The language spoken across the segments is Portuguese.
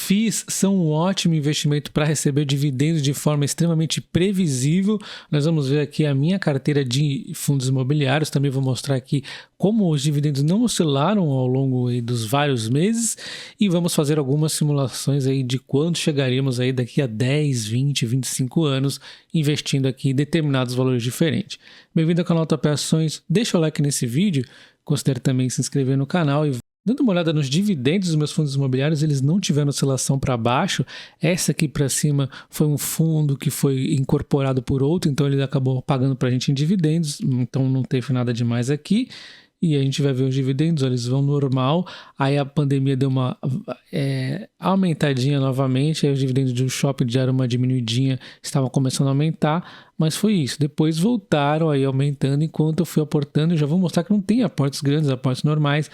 FIIs são um ótimo investimento para receber dividendos de forma extremamente previsível. Nós vamos ver aqui a minha carteira de fundos imobiliários. Também vou mostrar aqui como os dividendos não oscilaram ao longo aí dos vários meses. E vamos fazer algumas simulações aí de quanto chegaríamos aí daqui a 10, 20, 25 anos investindo aqui em determinados valores diferentes. Bem-vindo ao canal Top Ações. Deixa o like nesse vídeo. Considere também se inscrever no canal e dando uma olhada nos dividendos dos meus fundos imobiliários, eles não tiveram oscilação para baixo. Essa aqui para cima foi um fundo que foi incorporado por outro, então ele acabou pagando para a gente em dividendos, então não teve nada demais aqui. E a gente vai ver os dividendos, eles vão normal, aí a pandemia deu uma aumentadinha novamente, aí os dividendos do shopping deram uma diminuidinha, estavam começando a aumentar, mas foi isso. Depois voltaram aí aumentando enquanto eu fui aportando. Eu já vou mostrar que não tem aportes grandes, aportes normais.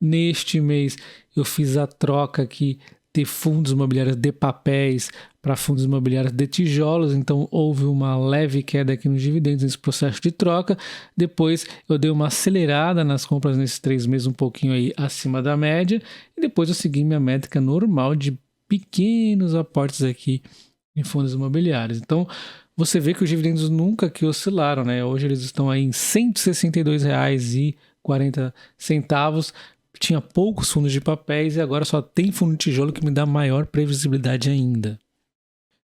Neste mês eu fiz a troca aqui de fundos imobiliários de papéis para fundos imobiliários de tijolos, então houve uma leve queda aqui nos dividendos nesse processo de troca. Depois eu dei uma acelerada nas compras nesses 3 meses, um pouquinho aí acima da média, e depois eu segui minha métrica normal de pequenos aportes aqui em fundos imobiliários. Então você vê que os dividendos nunca que oscilaram, né? Hoje eles estão aí em R$ 162,40. Tinha poucos fundos de papéis e agora só tem fundo de tijolo, que me dá maior previsibilidade ainda.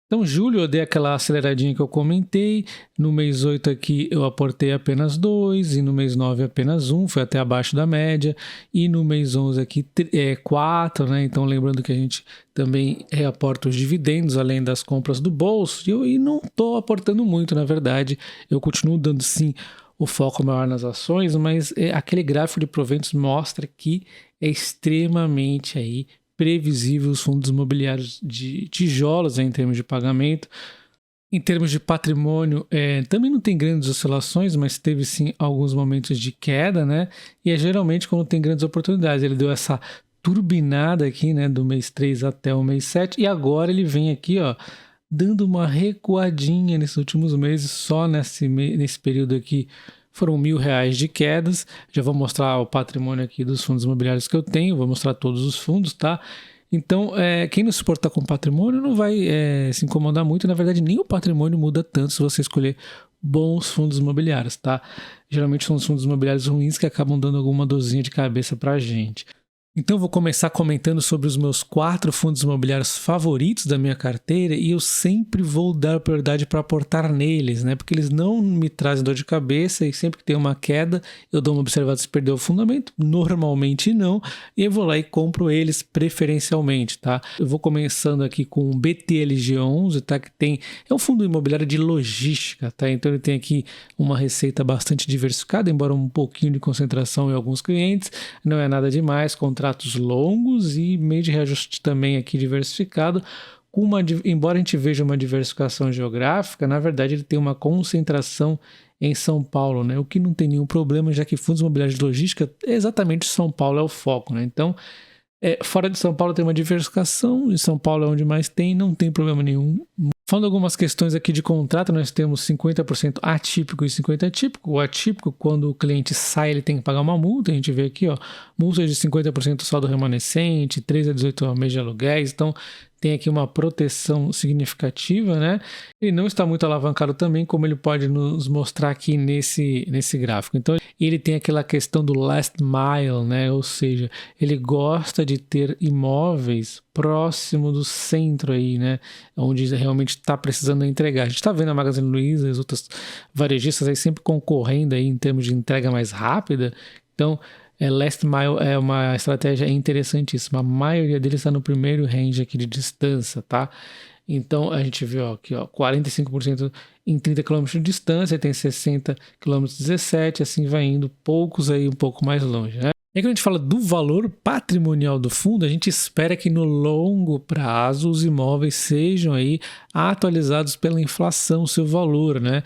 Então, julho eu dei aquela aceleradinha que eu comentei. No mês 8 aqui eu aportei apenas 2 e no mês 9 apenas 1, foi até abaixo da média. E no mês 11 aqui 4, né? Então, lembrando que a gente também reaporta os dividendos, além das compras do bolso. E não estou aportando muito, na verdade. Eu continuo dando sim o foco maior nas ações, mas aquele gráfico de proventos mostra que é extremamente aí previsível os fundos imobiliários de tijolos, em termos de pagamento. Em termos de patrimônio, também não tem grandes oscilações, mas teve sim alguns momentos de queda, né? E é geralmente quando tem grandes oportunidades. Ele deu essa turbinada aqui, né, do mês 3 até o mês 7, e agora ele vem aqui, ó, dando uma recuadinha nesses últimos meses. Só nesse período aqui foram R$ 1.000 de quedas. Já vou mostrar o patrimônio aqui dos fundos imobiliários que eu tenho, vou mostrar todos os fundos, tá? Então, quem não se suportar com patrimônio não vai se incomodar muito. Na verdade, nem o patrimônio muda tanto se você escolher bons fundos imobiliários, tá? Geralmente são os fundos imobiliários ruins que acabam dando alguma dorzinha de cabeça pra gente. Então, vou começar comentando sobre os meus 4 fundos imobiliários favoritos da minha carteira, e eu sempre vou dar prioridade para aportar neles, né? Porque eles não me trazem dor de cabeça, e sempre que tem uma queda eu dou uma observada se perdeu o fundamento. Normalmente não, e eu vou lá e compro eles preferencialmente, tá? Eu vou começando aqui com o BTLG11, tá? Que é um fundo imobiliário de logística, tá? Então ele tem aqui uma receita bastante diversificada, embora um pouquinho de concentração em alguns clientes, não é nada demais. Contratos longos e meio de reajuste também aqui diversificado. Embora a gente veja uma diversificação geográfica, na verdade ele tem uma concentração em São Paulo, né? O que não tem nenhum problema, já que fundos imobiliários de logística, exatamente São Paulo é o foco, né? Então, fora de São Paulo tem uma diversificação, e São Paulo é onde mais tem, não tem problema nenhum. Falando algumas questões aqui de contrato, nós temos 50% atípico e 50% atípico. O atípico, quando o cliente sai, ele tem que pagar uma multa. A gente vê aqui, ó, multa de 50% saldo remanescente, 3 a 18 meses de aluguéis. Então, tem aqui uma proteção significativa, né? Ele não está muito alavancado também, como ele pode nos mostrar aqui nesse gráfico. Então, ele tem aquela questão do last mile, né? Ou seja, ele gosta de ter imóveis próximo do centro aí, né? Onde realmente está precisando entregar. A gente está vendo a Magazine Luiza e as outras varejistas aí sempre concorrendo aí em termos de entrega mais rápida. Então, last mile é uma estratégia interessantíssima. A maioria deles está no primeiro range aqui de distância, tá? Então, a gente vê aqui, ó, 45% em 30 km de distância, tem 60 km 17, assim vai indo, poucos aí um pouco mais longe, né? E quando a gente fala do valor patrimonial do fundo, a gente espera que no longo prazo os imóveis sejam aí atualizados pela inflação, seu valor, né?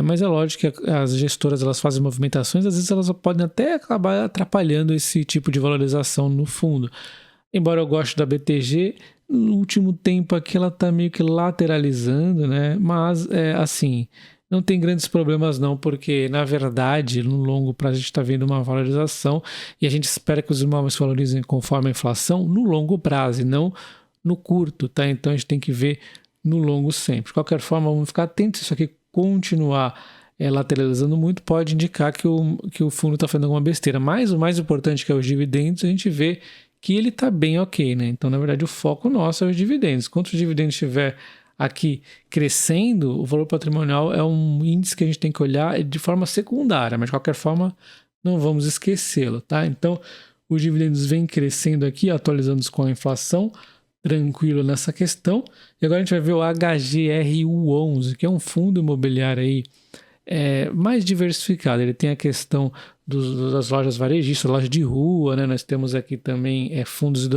Mas é lógico que as gestoras elas fazem movimentações, às vezes elas podem até acabar atrapalhando esse tipo de valorização no fundo. Embora eu goste da BTG, no último tempo aqui ela está meio que lateralizando, né? Mas assim, não tem grandes problemas não, porque na verdade no longo prazo a gente está vendo uma valorização e a gente espera que os imóveis valorizem conforme a inflação no longo prazo e não no curto, tá? Então a gente tem que ver no longo sempre. De qualquer forma, vamos ficar atentos. Se isso aqui continuar lateralizando muito, pode indicar que o fundo está fazendo alguma besteira. Mas o mais importante, que é os dividendos, a gente vê que ele está bem ok, né? Então, na verdade, o foco nosso é os dividendos. Quanto os dividendos estiver aqui crescendo, o valor patrimonial é um índice que a gente tem que olhar de forma secundária, mas de qualquer forma não vamos esquecê-lo, tá? Então, os dividendos vêm crescendo aqui, atualizando-se com a inflação, tranquilo nessa questão. E agora a gente vai ver o HGRU11, que é um fundo imobiliário aí mais diversificado. Ele tem a questão das lojas varejistas, lojas de rua, né? Nós temos aqui também fundos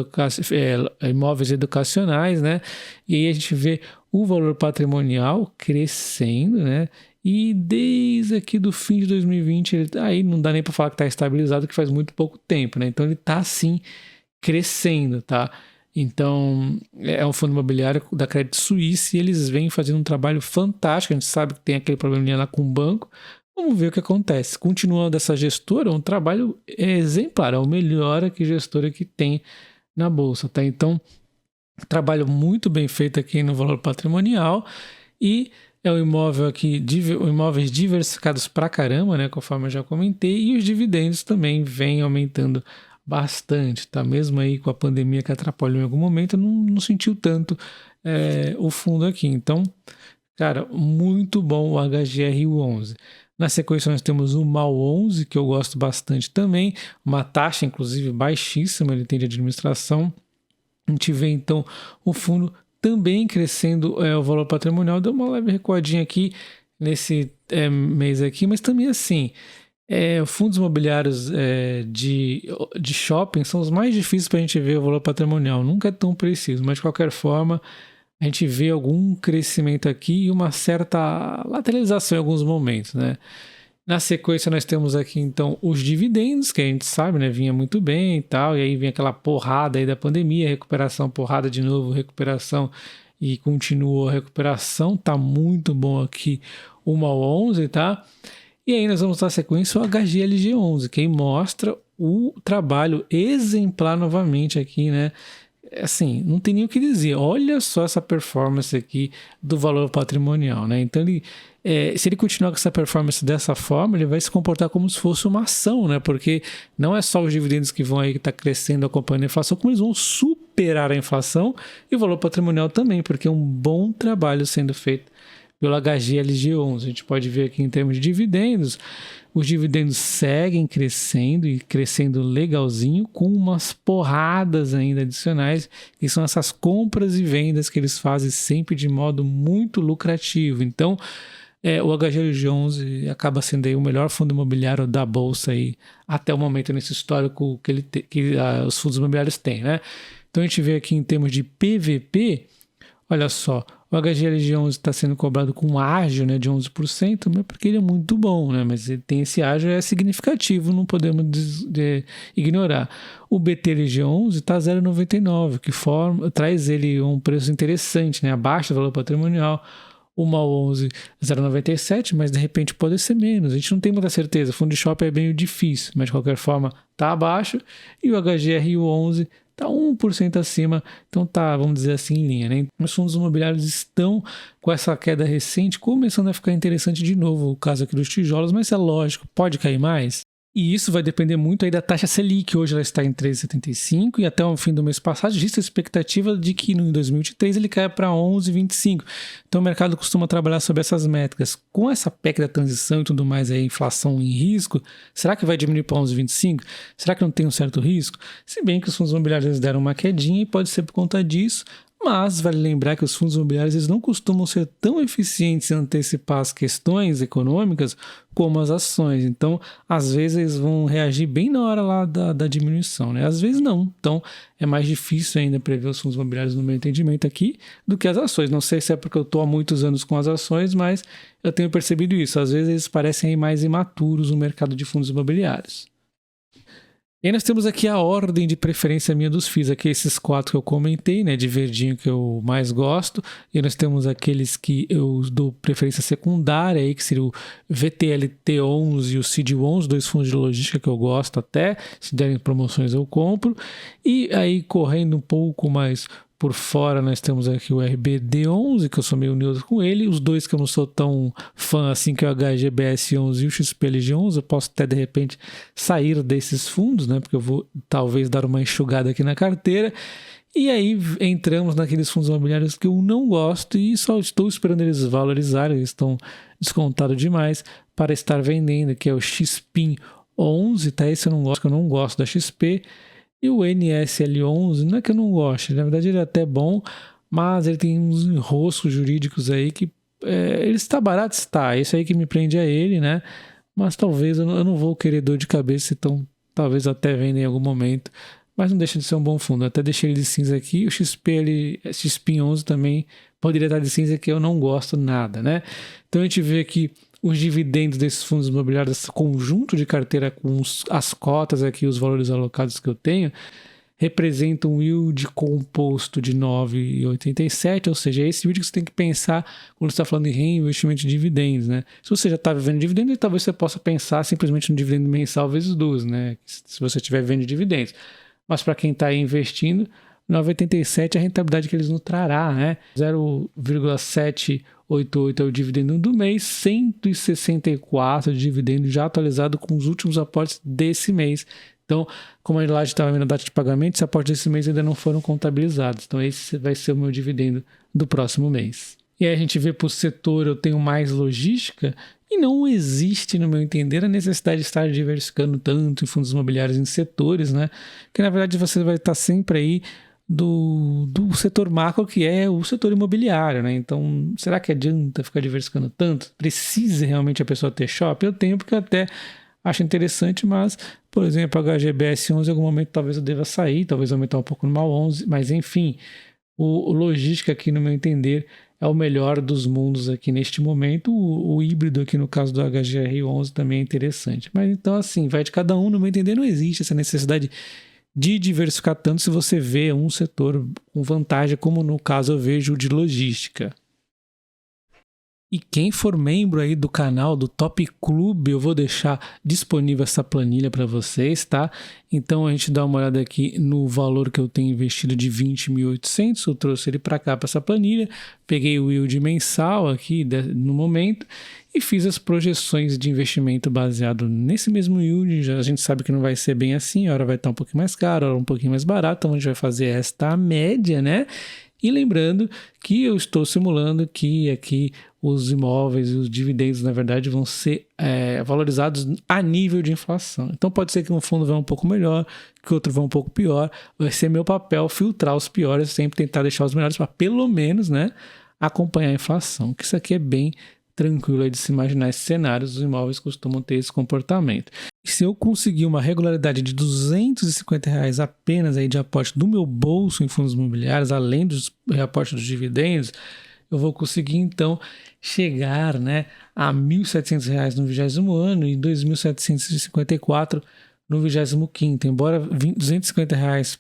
imóveis educacionais, né? E aí a gente vê o valor patrimonial crescendo, né? E desde aqui do fim de 2020, aí não dá nem para falar que está estabilizado, que faz muito pouco tempo, né? Então ele está sim crescendo, tá? Então, é um fundo imobiliário da Credit Suisse e eles vêm fazendo um trabalho fantástico. A gente sabe que tem aquele probleminha lá com o banco. Vamos ver o que acontece. Continuando dessa gestora, um trabalho exemplar, é o melhor gestora que tem na Bolsa, tá? Então, trabalho muito bem feito aqui no valor patrimonial e é um imóvel aqui, imóveis diversificados pra caramba, né? Conforme eu já comentei, e os dividendos também vêm aumentando bastante, tá? Mesmo aí com a pandemia que atrapalhou em algum momento, não sentiu tanto o fundo aqui. Então, cara, muito bom o HGRU11. Na sequência nós temos o MAL11, que eu gosto bastante também, uma taxa inclusive baixíssima, ele tem de administração. A gente vê então o fundo também crescendo o valor patrimonial, deu uma leve recuadinha aqui nesse mês aqui, mas também assim, fundos imobiliários de shopping são os mais difíceis para a gente ver o valor patrimonial, nunca é tão preciso, mas de qualquer forma a gente vê algum crescimento aqui e uma certa lateralização em alguns momentos, né? Na sequência nós temos aqui então os dividendos, que a gente sabe, né, vinha muito bem e tal, e aí vem aquela porrada aí da pandemia, recuperação, porrada de novo, recuperação e continuou a recuperação, tá muito bom aqui o MAL11, tá? E aí nós vamos dar sequência o HGLG11, que aí mostra o trabalho exemplar novamente aqui, né? Assim, não tem nem o que dizer, olha só essa performance aqui do valor patrimonial, né? Então se ele continuar com essa performance dessa forma, ele vai se comportar como se fosse uma ação, né? Porque não é só os dividendos que vão aí que está crescendo acompanhando a inflação, como eles vão superar a inflação e o valor patrimonial também, porque é um bom trabalho sendo feito pelo HGLG11. A gente pode ver aqui em termos de dividendos, os dividendos seguem crescendo e crescendo legalzinho, com umas porradas ainda adicionais, que são essas compras e vendas que eles fazem sempre de modo muito lucrativo. Então, o HGLG11 acaba sendo aí o melhor fundo imobiliário da Bolsa aí, até o momento nesse histórico que os fundos imobiliários têm, né? Então, a gente vê aqui em termos de PVP, olha só, o HGLG11 está sendo cobrado com um ágio, né, de 11%, mas porque ele é muito bom, né, mas ele tem esse ágio, é significativo, não podemos ignorar. O BTLG11 está 0,99, que traz ele um preço interessante, né, abaixo do valor patrimonial. O MAL11 0,97, mas de repente pode ser menos, a gente não tem muita certeza, fundo de shopping é bem difícil, mas de qualquer forma está abaixo, e o HGRU11 está 1% acima, então tá, vamos dizer assim, em linha, né? Os fundos imobiliários estão com essa queda recente, começando a ficar interessante de novo, o caso aqui dos tijolos, mas é lógico, pode cair mais. E isso vai depender muito aí da taxa Selic, hoje ela está em 3,75 e até o fim do mês passado existe a expectativa de que em 2023 ele caia para 11,25. Então o mercado costuma trabalhar sobre essas métricas. Com essa PEC da transição e tudo mais, aí, inflação em risco, será que vai diminuir para 11,25? Será que não tem um certo risco? Se bem que os fundos imobiliários deram uma quedinha e pode ser por conta disso, mas vale lembrar que os fundos imobiliários eles não costumam ser tão eficientes em antecipar as questões econômicas como as ações. Então, às vezes eles vão reagir bem na hora lá da diminuição, né? Às vezes não. Então, é mais difícil ainda prever os fundos imobiliários no meu entendimento aqui do que as ações. Não sei se é porque eu estou há muitos anos com as ações, mas eu tenho percebido isso. Às vezes eles parecem mais imaturos no mercado de fundos imobiliários. E aí nós temos aqui a ordem de preferência minha dos FIIs, aqui esses 4 que eu comentei, né, de verdinho que eu mais gosto, e nós temos aqueles que eu dou preferência secundária, aí, que seria o VTLT11 e o CID11, 2 fundos de logística que eu gosto até, se derem promoções eu compro, e aí correndo um pouco mais Por fora nós temos aqui o RBD11, que eu sou meio neutro com ele. Os dois que eu não sou tão fã assim, que é o HGBS11 e o XPLG11. Eu posso até de repente sair desses fundos, né? Porque eu vou talvez dar uma enxugada aqui na carteira. E aí entramos naqueles fundos imobiliários que eu não gosto e só estou esperando eles valorizarem. Eles estão descontados demais para estar vendendo, que é o XPIN11, tá? Esse eu não gosto da XP. E o NSL11, não é que eu não gosto, na verdade ele é até bom, mas ele tem uns enroscos jurídicos aí que ele está barato, está. Isso aí que me prende a ele, né? Mas talvez eu não vou querer dor de cabeça, então talvez até venda em algum momento. Mas não deixa de ser um bom fundo. Eu até deixei ele de cinza aqui. O XPIN11 também poderia estar de cinza, que eu não gosto nada, né? Então a gente vê que os dividendos desses fundos imobiliários, esse conjunto de carteira com as cotas aqui, os valores alocados que eu tenho, representam um yield composto de 9,87, ou seja, é esse yield que você tem que pensar quando você está falando em reinvestimento de dividendos, né? Se você já está vivendo dividendos, talvez você possa pensar simplesmente no dividendo mensal vezes 2, né? Se você estiver vendo dividendos. Mas para quem está investindo, 9,87 é a rentabilidade que eles nos trará, né? 0,788 é o dividendo do mês, 164 de dividendo já atualizado com os últimos aportes desse mês. Então, como a gente estava vendo a data de pagamento, esses aportes desse mês ainda não foram contabilizados. Então, esse vai ser o meu dividendo do próximo mês. E aí a gente vê para o setor, eu tenho mais logística, e não existe, no meu entender, a necessidade de estar diversificando tanto em fundos imobiliários em setores, né? Porque, na verdade, você vai estar sempre aí do setor macro, que é o setor imobiliário, né? Então, será que adianta ficar diversificando tanto? Precisa realmente a pessoa ter shopping? Eu tenho, porque eu até acho interessante, mas, por exemplo, a HGBS11 em algum momento talvez eu deva sair, talvez aumentar um pouco no MAL 11, mas enfim, o logística aqui, no meu entender, é o melhor dos mundos aqui neste momento. O híbrido aqui no caso do HGR11 também é interessante. Mas então assim, vai de cada um, no meu entender, não existe essa necessidade de diversificar tanto se você vê um setor com vantagem, como no caso eu vejo o de logística. E quem for membro aí do canal do Top Clube, eu vou deixar disponível essa planilha para vocês, tá? Então a gente dá uma olhada aqui no valor que eu tenho investido de 20.800, eu trouxe ele para cá, para essa planilha, peguei o yield mensal aqui no momento e fiz as projeções de investimento baseado nesse mesmo yield. Já a gente sabe que não vai ser bem assim, a hora vai estar um pouquinho mais caro, a hora um pouquinho mais barato, então a gente vai fazer esta média, né? E lembrando que eu estou simulando que aqui os imóveis e os dividendos, na verdade, vão ser valorizados a nível de inflação. Então pode ser que um fundo vá um pouco melhor, que outro vá um pouco pior. Vai ser meu papel filtrar os piores, sempre tentar deixar os melhores para pelo menos, né, acompanhar a inflação. Que isso aqui é bem tranquilo de se imaginar esses cenários, os imóveis costumam ter esse comportamento. E se eu conseguir uma regularidade de R$250 apenas aí de aporte do meu bolso em fundos imobiliários, além dos reaportes dos dividendos, eu vou conseguir então chegar, né, a R$1.700 no 20º ano e R$2.754 no 25º. Embora R$250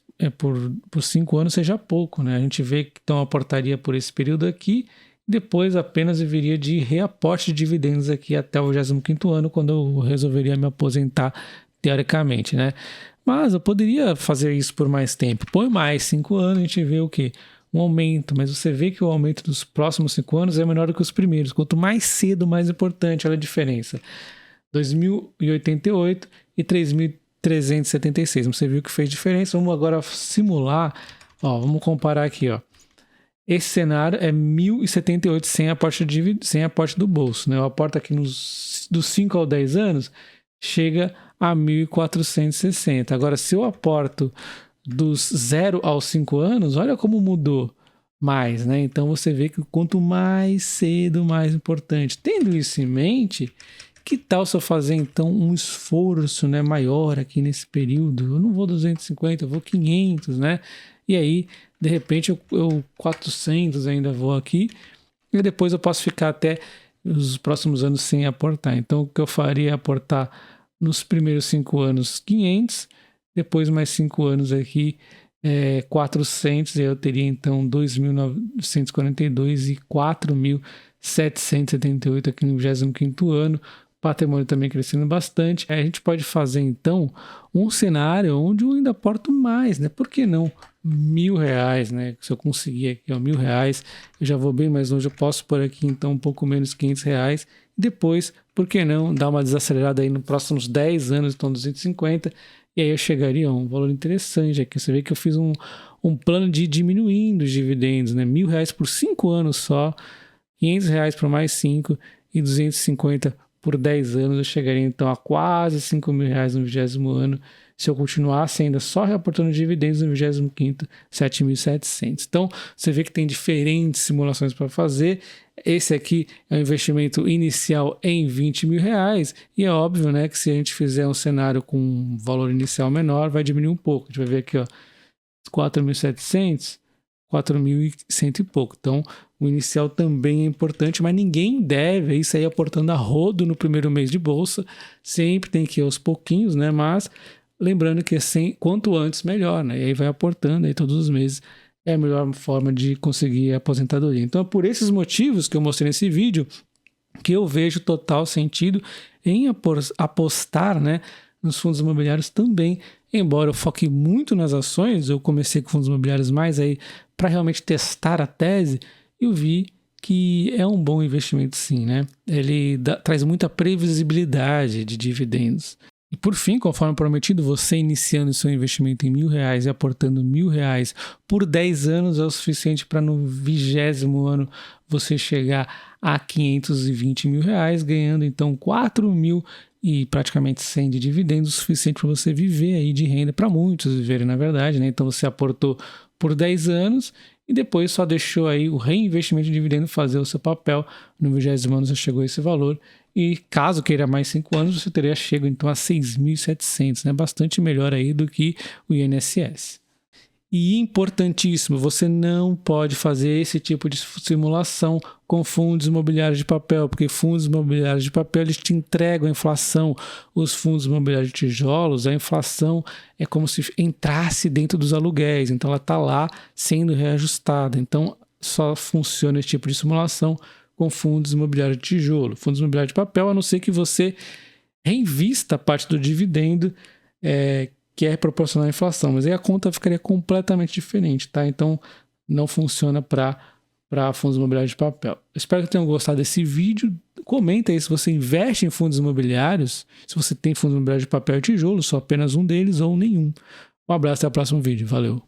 por 5 anos seja pouco, né? A gente vê que então aportaria por esse período aqui, depois apenas viria de reaporte de dividendos aqui até o 25º ano, quando eu resolveria me aposentar teoricamente, né? Mas eu poderia fazer isso por mais tempo. Põe mais 5 anos, a gente vê o quê? Um aumento, mas você vê que o aumento dos próximos 5 anos é menor do que os primeiros. Quanto mais cedo, mais importante. Olha a diferença. 2.088 e 3.376. Você viu que fez diferença. Vamos agora simular. Ó, vamos comparar aqui, ó. Esse cenário é 1.078 sem aporte do bolso, né? Eu aporto aqui dos 5 aos 10 anos, chega a 1.460. Agora, se eu aporto dos 0 aos 5 anos, olha como mudou mais, né? Então, você vê que quanto mais cedo, mais importante. Tendo isso em mente, que tal se eu fazer, então, um esforço, né, maior aqui nesse período? Eu não vou 250, eu vou 500, né? E aí, de repente, eu 400 ainda vou aqui, e depois eu posso ficar até os próximos anos sem aportar. Então, o que eu faria é aportar nos primeiros 5 anos 500, depois mais 5 anos aqui 400, e eu teria então 2.942 e 4.778 aqui no 25º ano. Patrimônio também crescendo bastante. A gente pode fazer então um cenário onde eu ainda aporto mais, né? Por que não R$1.000, né? Se eu conseguir aqui, ó, R$1.000, eu já vou bem mais longe, eu posso pôr aqui então um pouco menos R$500. Depois, por que não dar uma desacelerada aí nos próximos 10 anos, então 250, e aí eu chegaria a um valor interessante aqui. Você vê que eu fiz um plano de diminuindo os dividendos, né? R$1.000 por 5 anos só, R$500 por mais 5 e 250 por 10 anos. Eu chegaria então a quase R$5.000 no 20º ano, se eu continuasse ainda só reportando dividendos no 25º, 7.700. Então, você vê que tem diferentes simulações para fazer. Esse aqui é o investimento inicial em R$20.000 e é óbvio, né, que se a gente fizer um cenário com um valor inicial menor, vai diminuir um pouco. A gente vai ver aqui, ó, 4.700, 4.100 e pouco. Então, o inicial também é importante, mas ninguém deve sair aportando a rodo no primeiro mês de bolsa. Sempre tem que ir aos pouquinhos, né? Mas lembrando que quanto antes, melhor, né? E aí vai aportando aí todos os meses. É a melhor forma de conseguir a aposentadoria. Então, é por esses motivos que eu mostrei nesse vídeo que eu vejo total sentido em apostar, né, nos fundos imobiliários também. Embora eu foque muito nas ações, eu comecei com fundos imobiliários mais aí para realmente testar a tese, eu vi que é um bom investimento sim, né? Ele traz muita previsibilidade de dividendos. E por fim, conforme prometido, você iniciando seu investimento em R$1.000 e aportando R$1.000 por 10 anos é o suficiente para no 20º ano você chegar a R$520.000, ganhando então 4.000 e praticamente 100 de dividendos, o suficiente para você viver aí de renda, para muitos viverem na verdade, né? Então você aportou por 10 anos e depois só deixou aí o reinvestimento de dividendo fazer o seu papel. No 20º ano você chegou a esse valor e caso queira mais 5 anos você teria chegado então a 6.700, né? Bastante melhor aí do que o INSS. E importantíssimo, você não pode fazer esse tipo de simulação com fundos imobiliários de papel, porque fundos imobiliários de papel eles te entregam a inflação. Os fundos imobiliários de tijolos, a inflação é como se entrasse dentro dos aluguéis, então ela está lá sendo reajustada. Então só funciona esse tipo de simulação com fundos imobiliários de tijolo. Fundos imobiliários de papel, a não ser que você reinvista parte do dividendo que é proporcional à inflação, mas aí a conta ficaria completamente diferente, tá? Então não funciona para fundos imobiliários de papel. Espero que tenham gostado desse vídeo. Comenta aí se você investe em fundos imobiliários, se você tem fundos imobiliários de papel e tijolo, só apenas um deles ou nenhum. Um abraço, até o próximo vídeo. Valeu!